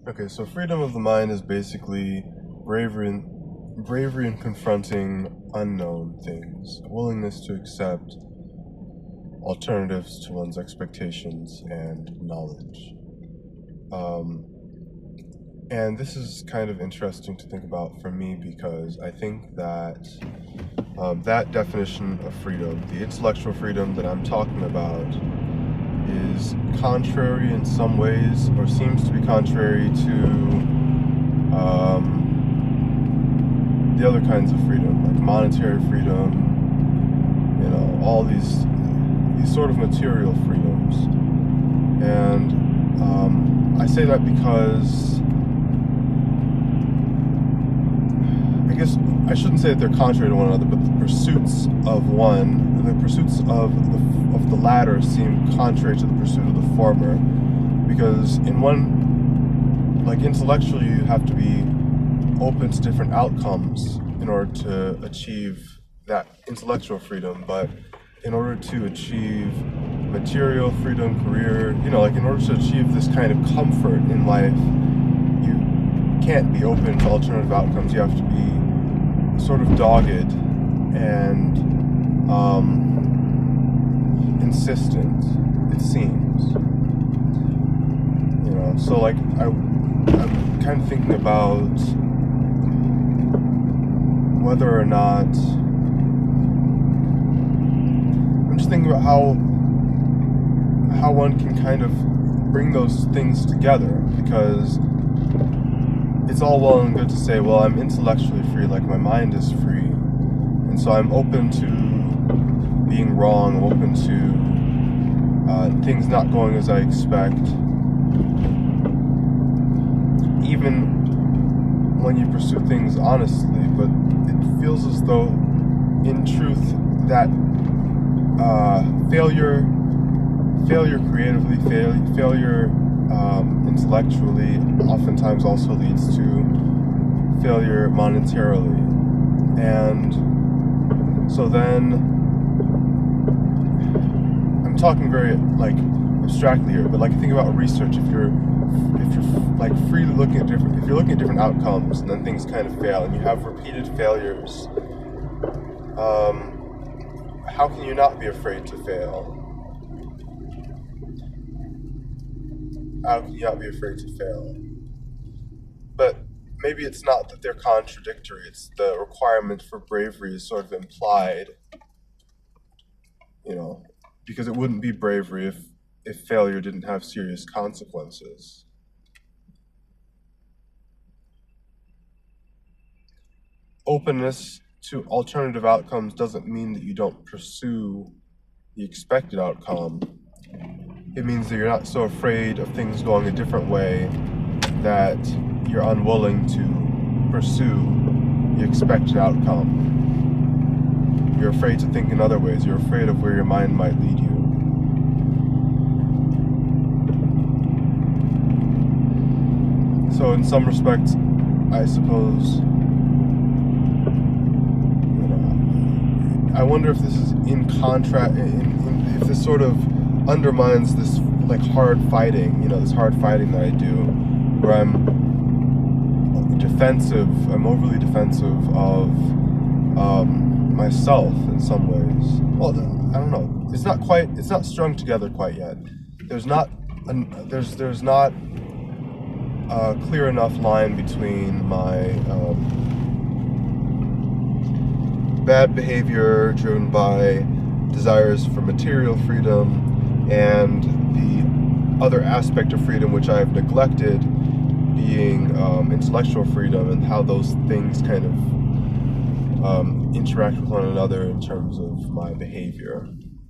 Okay, so freedom of the mind is basically bravery in confronting unknown things, a willingness to accept alternatives to one's expectations and knowledge. And this is kind of interesting to think about for me because I think that that definition of freedom, the intellectual freedom that I'm talking about, is contrary in some ways, or seems to be contrary to the other kinds of freedom, like monetary freedom, all these sort of material freedoms. And I say that because I guess I shouldn't say that they're contrary to one another, but the pursuits of the latter seem contrary to the pursuit of the former, because in one, like intellectually, you have to be open to different outcomes in order to achieve that intellectual freedom, but in order to achieve material freedom, career, in order to achieve this kind of comfort in life, you can't be open to alternative outcomes. You have to be sort of dogged and insistent, it seems. So like I'm kind of thinking about whether or not I'm just thinking about how one can kind of bring those things together, because it's all well and good to say, well, I'm intellectually free, like my mind is free, and so I'm open to being wrong, I'm open to things not going as I expect, even when you pursue things honestly. But it feels as though, in truth, that failure creatively, failure intellectually oftentimes also leads to failure monetarily. And so then, I'm talking very abstractly here, but think about research. If you're freely looking at if you're looking at different outcomes and then things kind of fail and you have repeated failures, how can you not be afraid to fail? How can you not be afraid to fail? But maybe it's not that they're contradictory, it's the requirement for bravery is sort of implied, because it wouldn't be bravery if failure didn't have serious consequences. Openness to alternative outcomes doesn't mean that you don't pursue the expected outcome. It means that you're not so afraid of things going a different way that you're unwilling to pursue the expected outcome. You're afraid to think in other ways. You're afraid of where your mind might lead you. So in some respects, I suppose, I wonder if this is in contrast, if this sort of undermines this hard fighting, this hard fighting that I do, where I'm overly defensive of myself in some ways. Well, I don't know. It's not strung together quite yet. There's not a clear enough line between my bad behavior driven by desires for material freedom and the other aspect of freedom which I have neglected, being intellectual freedom, and how those things kind of interact with one another in terms of my behavior.